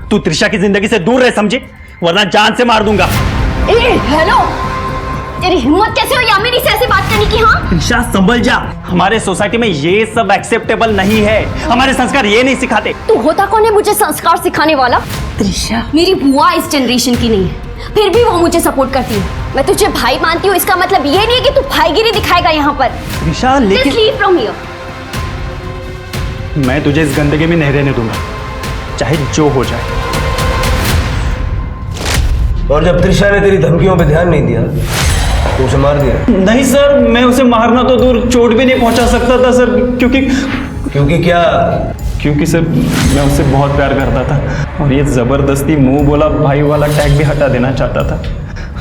तू त्रिशा की जिंदगी से दूर रह, समझे, वरना जान से मार दूंगा। हेलो, तेरी हिम्मत कैसे हो यामिनी से ऐसी बात करने की? हाँ, त्रिशा संभल जा। हमारे सोसाइटी में ये सब एक्सेप्टेबल नहीं है। हमारे संस्कार ये नहीं सिखाते। तू होता कौन है मुझे संस्कार सिखाने वाला? त्रिशा, मेरी बुआ इस जनरेशन की नहीं है, फिर भी वो मुझे सपोर्ट करती है। मैं तुझे भाई मानती हूँ, इसका मतलब ये नहीं है कि तू भाईगिरी दिखाएगा यहाँ पर। त्रिशा, लेकिन Just leave from here. मैं तुझे इस गंदगी में नहीं रहने दूंगा, चाहे जो हो जाए। और जब त्रिशा ने तेरी धमकियों पे ध्यान नहीं दिया तो उसे मार दिया? नहीं सर, मैं उसे मारना तो दूर, चोट भी नहीं पहुंचा सकता था सर। क्योंकि क्या? क्योंकि सर, मैं उससे बहुत प्यार करता था और ये जबरदस्ती मुंह बोला भाई वाला टैग भी हटा देना चाहता था।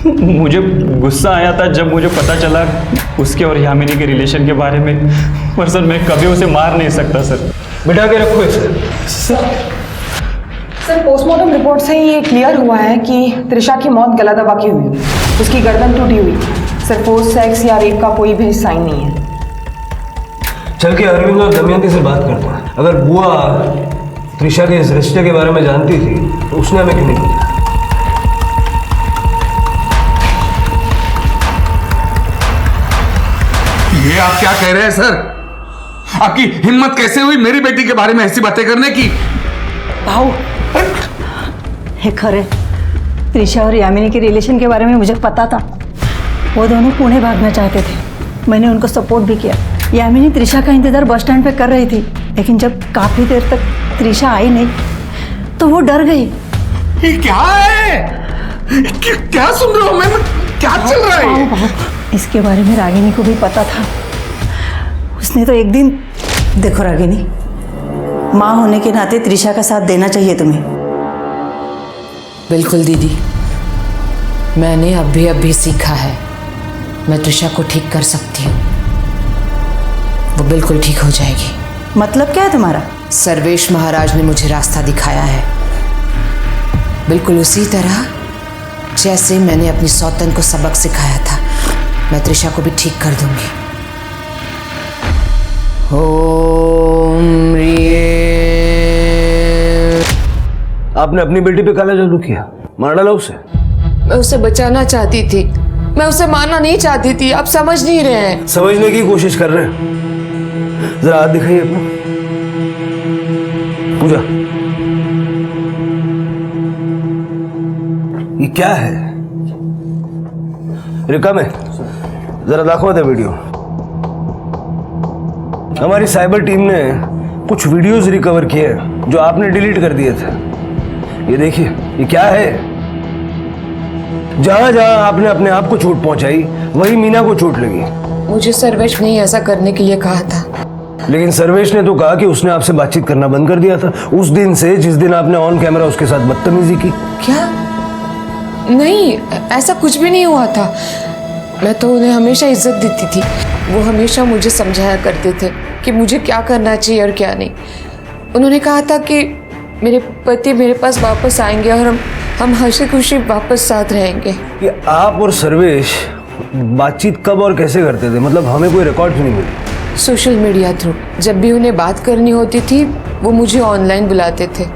मुझे गुस्सा आया था जब मुझे पता चला उसके और यामिनी के रिलेशन के बारे में, पर सर मैं कभी उसे मार नहीं सकता सर। बिठा के रखो इसे। सर, पोस्टमार्टम रिपोर्ट से ये क्लियर हुआ है कि त्रिशा की मौत गला दबा के हुई। उसकी गर्दन टूटी हुई। सर, फोर्स सेक्स या रेप का कोई भी साइन नहीं है। चल के अरविंद और दमयंती से बात करता हूँ। अगर बुआ त्रिशा के इस रिश्ते के बारे में जानती थी तो उसने हमें क्यों नहीं बताया? ये आप क्या कह रहे हैं सर? आपकी हिम्मत कैसे हुई मेरी बेटी के बारे में ऐसी बातें करने की? भाऊ, हे खरे, त्रिशा और यामिनी के रिलेशन के बारे में मुझे पता था। वो दोनों पुणे भागना चाहते थे, मैंने उनको सपोर्ट भी किया। यामिनी त्रिशा का इंतजार बस स्टैंड पे कर रही थी, लेकिन जब काफी देर तक त्रिशा आई नहीं तो वो डर गई। ये क्या है? क्या सुन रहा हूं मैं? क्या चल रहा है? इसके बारे में रागिनी को भी पता था। उसने तो एक दिन, देखो रागिनी, माँ होने के नाते त्रिशा का साथ देना चाहिए तुम्हें। बिल्कुल दीदी, मैंने अभी सीखा है, मैं त्रिशा को ठीक कर सकती हूँ। वो बिल्कुल ठीक हो जाएगी। मतलब क्या है तुम्हारा? सर्वेश महाराज ने मुझे रास्ता दिखाया है, बिल्कुल उसी तरह जैसे मैंने अपनी सौतन को सबक सिखाया था। मैं त्रिशा को भी ठीक कर दूंगी। ओम आपने अपनी बेटी पे काला जादू किया, मार डाला उसे? मैं उसे बचाना चाहती थी, मैं उसे मारना नहीं चाहती थी। आप समझ नहीं रहे हैं। समझने की कोशिश कर रहे हैं। जरा हाथ दिखाइए अपना। पूजा, ये क्या है? रिका में जरा दाखवा दे वीडियो। हमारी साइबर टीम ने कुछ वीडियोस रिकवर किए जो आपने डिलीट कर दिए थे। ये देखिए, ये क्या है? जहां जहां आपने अपने आप को चोट पहुंचाई वही मीना को चोट लगी। मुझे सर्वेश ने ऐसा करने के लिए कहा था, लेकिन सर्वेश ने तो कहा कि उसने आपसे बातचीत करना बंद कर दिया था उस दिन से जिस दिन आपने ऑन कैमरा उसके साथ बदतमीजी की। क्या? नहीं, ऐसा कुछ भी नहीं हुआ था। मैं तो उन्हें हमेशा इज्जत देती थी। वो हमेशा मुझे समझाया करते थे कि मुझे क्या करना चाहिए और क्या नहीं। उन्होंने कहा था कि मेरे पति मेरे पास वापस आएंगे और हम हंसी खुशी वापस साथ रहेंगे। ये आप और सर्वेश बातचीत कब और कैसे करते थे? मतलब हमें कोई रिकॉर्ड नहीं मिली। Social media through. जब भी उन्हें बात करनी होती थी वो मुझे ऑनलाइन बुलाते थे।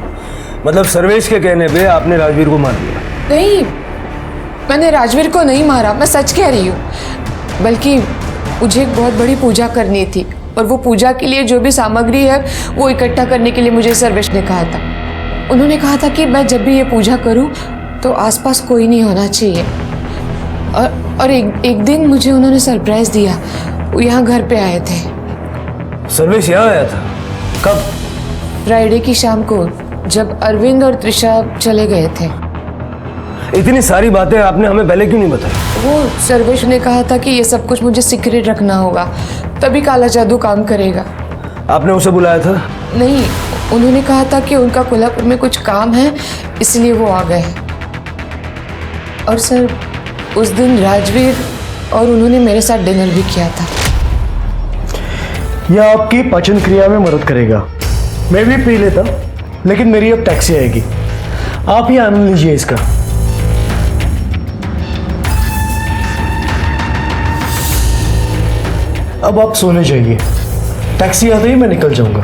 मतलब सर्वेश के कहने पे आपने राजवीर को मार दिया? नहीं, मैंने राजवीर को नहीं मारा, मैं सच कह रही हूँ। बल्कि मुझे एक बहुत बड़ी पूजा करनी थी और वो पूजा के लिए जो भी सामग्री है वो इकट्ठा करने के लिए मुझे सर्वेश ने कहा था। उन्होंने कहा था कि मैं जब भी ये पूजा करूँ तो आसपास कोई नहीं होना चाहिए। और एक दिन मुझे उन्होंने सरप्राइज दिया। वो यहाँ घर पे आए थे। सर्वेश यहाँ आया था? कब? फ्राइडे की शाम को, जब अरविंद और त्रिशा चले गए थे। इतनी सारी बातें आपने हमें पहले क्यों नहीं बताई? वो सर्वेश ने कहा था कि ये सब कुछ मुझे सीक्रेट रखना होगा, तभी काला जादू काम करेगा। आपने उसे बुलाया था? नहीं, उन्होंने कहा था कि उनका कोल्हापुर में कुछ काम है इसलिए वो आ गए। और सर, उस दिन राजवीर और उन्होंने मेरे साथ डिनर भी किया था। यह आपकी पाचन क्रिया में मदद करेगा। मैं भी पी लेता, लेकिन मेरी अब टैक्सी आएगी। आप ही आनंद लीजिए इसका। अब आप सोने जाइए, टैक्सी आते ही मैं निकल जाऊंगा।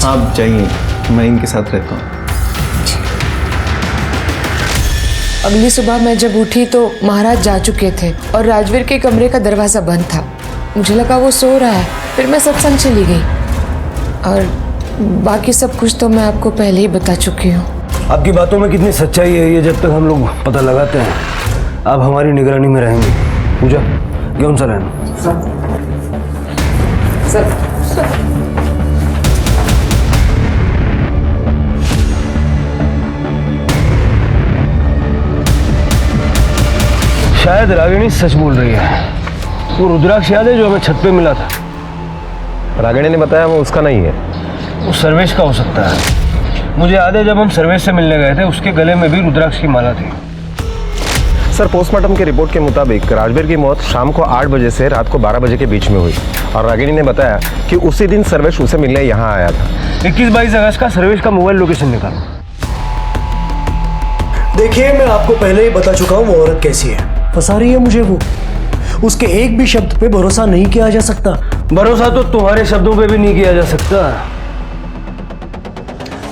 आप जाइए, मैं इनके साथ रहता हूँ। अगली सुबह मैं जब उठी तो महाराज जा चुके थे और राजवीर के कमरे का दरवाज़ा बंद था। मुझे लगा वो सो रहा है, फिर मैं सत्संग चली गई। और बाकी सब कुछ तो मैं आपको पहले ही बता चुकी हूँ। आपकी बातों में कितनी सच्चाई है ये जब तक हम लोग पता लगाते हैं आप हमारी निगरानी में रहेंगे। पूजा, क्यों सा रहना? शायद रागिनी सच बोल रही है। वो रुद्राक्ष याद है जो हमें छत पे मिला था? रागिनी ने बताया वो उसका नहीं है। वो सर्वेश का हो सकता है। मुझे याद है जब हम सर्वेश से मिलने गए थे उसके गले में भी रुद्राक्ष की माला थी। सर, पोस्टमार्टम की रिपोर्ट के मुताबिक राजवीर की मौत शाम को 8 बजे से रात को 12 बजे के बीच में हुई और रागिनी ने बताया कि उसी दिन सर्वेश उसे मिलने यहाँ आया था। 21-22 अगस्त का सर्वेश का मोबाइल लोकेशन निकालो। देखिए, मैं आपको पहले ही बता चुका हूँ वो औरत कैसी है। फंसा रही है मुझे वो। उसके एक भी शब्द पे भरोसा नहीं किया जा सकता। भरोसा तो तुम्हारे शब्दों पे भी नहीं किया जा सकता।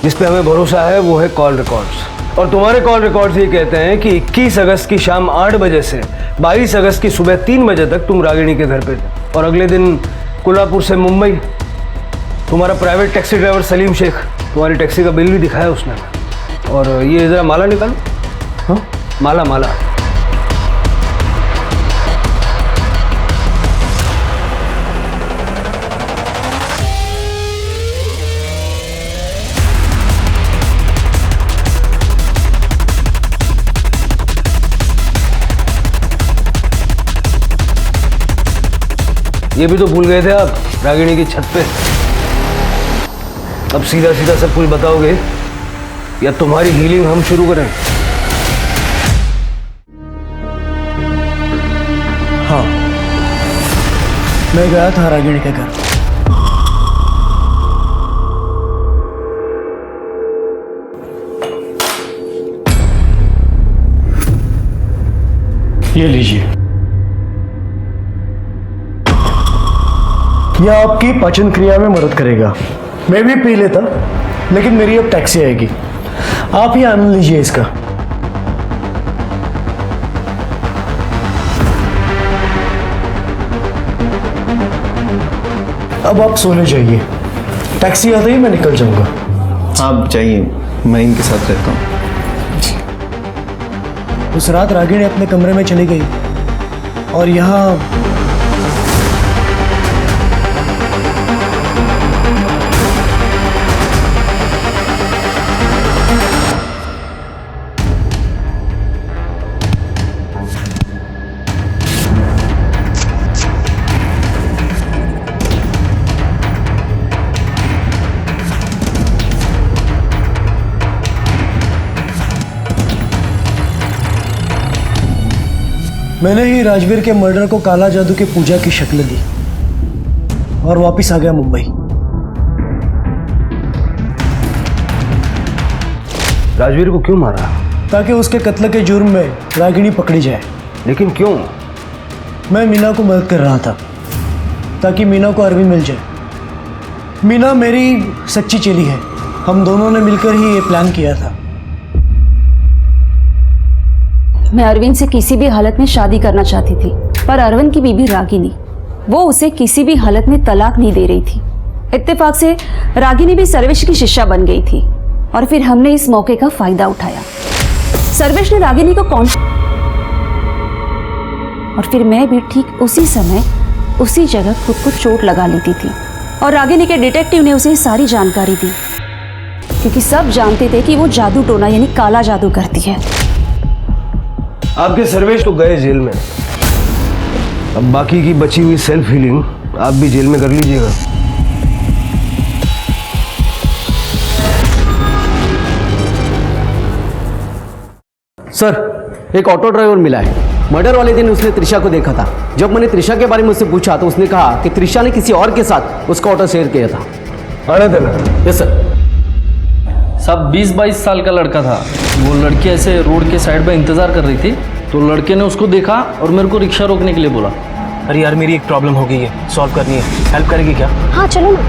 जिस पे हमें भरोसा है वो है कॉल रिकॉर्ड्स। और तुम्हारे कॉल रिकॉर्ड्स ये कहते हैं कि 21 अगस्त की शाम 8 बजे से 22 अगस्त की सुबह 3 बजे तक तुम रागिनी के घर पे थे। और अगले दिन कोल्हापुर से मुंबई तुम्हारा private taxi driver Salim Shaikh तुम्हारी टैक्सी का बिल भी दिखाया उसने। और ये जरा माला निकालो। हाँ, माला माला। ये भी तो भूल गए थे आप रागिनी की छत पे। अब सीधा सीधा सब कुछ बताओगे या तुम्हारी हीलिंग हम शुरू करें? हाँ, मैं गया था रागिनी के घर। ये लीजिए। यह आपकी पाचन क्रिया में मदद करेगा। मैं भी पी लेता, लेकिन मेरी अब टैक्सी आएगी। आप ही आनंद लीजिए इसका। अब आप सोने जाइए, टैक्सी आते ही मैं निकल जाऊंगा। आप जाइए, मैं इनके साथ रहता हूँ। उस रात रागिनी अपने कमरे में चली गई और यहाँ मैंने ही राजवीर के मर्डर को काला जादू की पूजा की शक्ल दी और वापस आ गया मुंबई। राजवीर को क्यों मारा? ताकि उसके कत्ल के जुर्म में रागिनी पकड़ी जाए। लेकिन क्यों? मैं मीना को मदद कर रहा था ताकि मीना को अरविंद मिल जाए। मीना मेरी सच्ची चेली है, हम दोनों ने मिलकर ही ये प्लान किया था। मैं अरविंद से किसी भी हालत में शादी करना चाहती थी, पर अरविंद की बीबी रागिनी, वो उसे किसी भी हालत में तलाक नहीं दे रही थी। इत्तेफाक से रागिनी भी सर्वेश की शिष्या बन गई थी और फिर हमने इस मौके का फायदा उठाया। सर्वेश ने रागिनी को और फिर मैं भी ठीक उसी समय उसी जगह खुद को चोट लगा लेती थी और रागिनी के डिटेक्टिव ने उसे सारी जानकारी दी, क्योंकि सब जानते थे कि वो जादू टोना यानी काला जादू करती है। आपके सर्वेश तो गए जेल में, अब बाकी की बची हुई सेल्फ हीलिंग आप भी जेल में कर लीजिएगा। सर, एक ऑटो ड्राइवर मिला है। मर्डर वाले दिन उसने त्रिशा को देखा था। जब मैंने त्रिशा के बारे में उससे पूछा तो उसने कहा कि त्रिशा ने किसी और के साथ उसका ऑटो शेयर किया था। आने देना। Yes sir. सब 20-22 साल का लड़का था। वो लड़की ऐसे रोड के साइड पे इंतज़ार कर रही थी तो लड़के ने उसको देखा और मेरे को रिक्शा रोकने के लिए बोला। अरे यार, मेरी एक प्रॉब्लम हो गई है, सॉल्व करनी है, हेल्प करेगी क्या? हाँ चलो ना।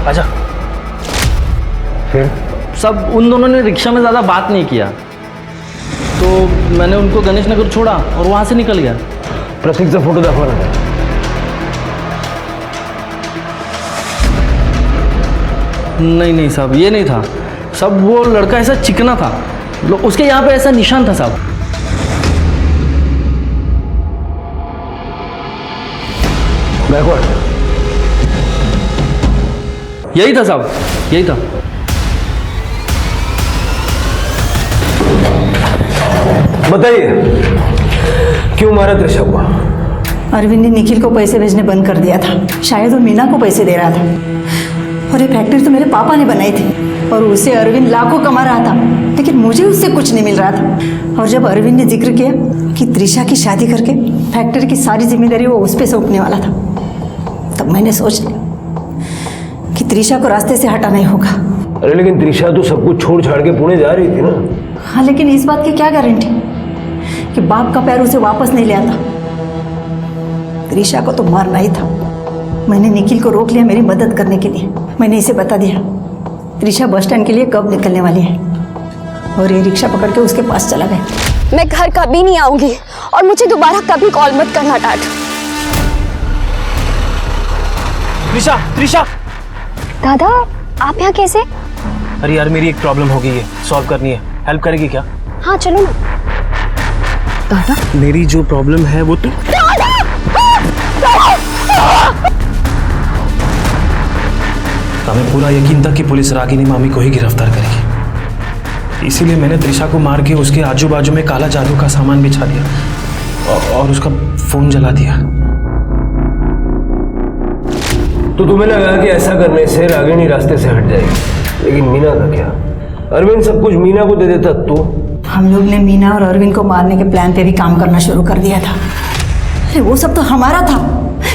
आजा। फिर सब उन दोनों ने रिक्शा में ज़्यादा बात नहीं किया तो मैंने उनको गणेश नगर छोड़ा और वहाँ से निकल गया। प्रतीक से फोटो दिखवा रहा है। नहीं साहब, ये नहीं था। सब वो लड़का ऐसा चिकना था, उसके यहाँ पे ऐसा निशान था साहब। यही था साहब, यही था। बताइए, क्यों मारा त्रिशा को? अरविंद ने निखिल को पैसे भेजने बंद कर दिया था। शायद वो मीना को पैसे दे रहा था। और ये फैक्ट्री तो मेरे पापा ने बनाई थी और उसे अरविंद लाखों कमा रहा था, लेकिन मुझे उससे कुछ नहीं मिल रहा था। और जब अरविंद ने जिक्र किया कि त्रिशा की शादी करके फैक्ट्री की सारी जिम्मेदारी वो उस पर सौंपने वाला था, तब मैंने सोच लिया कि त्रिशा को रास्ते से हटाना ही होगा। अरे लेकिन त्रिशा तो सब कुछ छोड़ छाड़ के पुणे जा रही थी ना। हाँ, लेकिन इस बात की क्या गारंटी कि बाप का पैर उसे वापस नहीं ले आता। त्रिशा को तो मारना ही था। मैंने निखिल को रोक लिया मेरी मदद करने के लिए। मैंने इसे बता दिया त्रिशा बस स्टैंड के लिए कब निकलने वाली है और ये रिक्शा पकड़ के उसके पास चला गया। मैं घर कभी नहीं आऊंगी और मुझे दोबारा कभी कॉल मत करना डाट। त्रिशा, त्रिशा! दादा, आप यहाँ कैसे? अरे यार, मेरी एक प्रॉब्लम हो गई है, सॉल्व करनी है, हेल्प करेगी क्या? हाँ चलो ना। दादा, मेरी जो प्रॉब्लम है वो तो हमें पूरा यकीन था कि पुलिस रागिनी मामी को ही गिरफ्तार करेगी, इसीलिए मैंने त्रिशा को मार के उसके आजू बाजू में काला जादू का सामान बिछा दिया और उसका फोन जला दिया। तो तुम्हें लगा कि ऐसा करने से रागिनी रास्ते से हट जाएगी, लेकिन मीना का क्या? अरविंद सब कुछ मीना को दे देता तो? हम लोग ने मीना और अरविंद को मारने के प्लान पे भी काम करना शुरू कर दिया था। अरे वो सब तो हमारा था,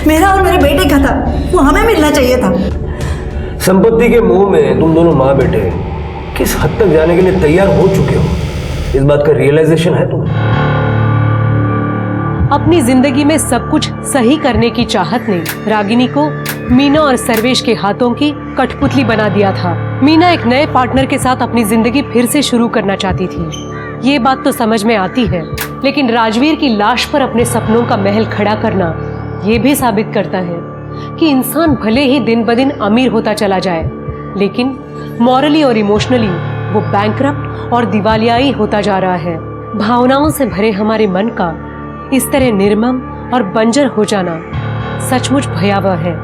मेरा और मेरे बेटे का था, वो हमें मिलना चाहिए था। संपत्ति के मोह में तुम दोनों माँ बेटे किस हद तक जाने के लिए तैयार हो चुके हो, इस बात का रियलाइजेशन है तुम्हें? अपनी जिंदगी में सब कुछ सही करने की चाहत ने रागिनी को मीना और सर्वेश के हाथों की कठपुतली बना दिया था। मीना एक नए पार्टनर के साथ अपनी जिंदगी फिर से शुरू करना चाहती थी। ये बात तो समझ में आती है, लेकिन राजवीर की लाश पर अपने सपनों का महल खड़ा करना ये भी साबित करता है कि इंसान भले ही दिन ब दिन अमीर होता चला जाए, लेकिन मॉरली और इमोशनली वो बैंकरप्ट और दिवालियाई होता जा रहा है। भावनाओं से भरे हमारे मन का इस तरह निर्मम और बंजर हो जाना सचमुच भयावह है।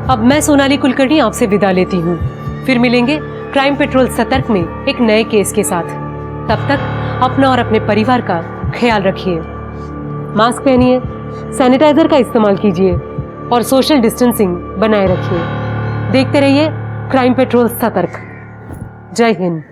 अब मैं सोनाली कुलकर्णी आपसे विदा लेती हूँ। फिर मिलेंगे क्राइम पेट्रोल सतर्क में एक नए केस के साथ। तब तक अपना और अपने परिवार का ख्याल रखिए, मास्क पहनिए, सैनिटाइजर का इस्तेमाल कीजिए और सोशल डिस्टेंसिंग बनाए रखिए। देखते रहिए क्राइम पेट्रोल सतर्क। जय हिंद।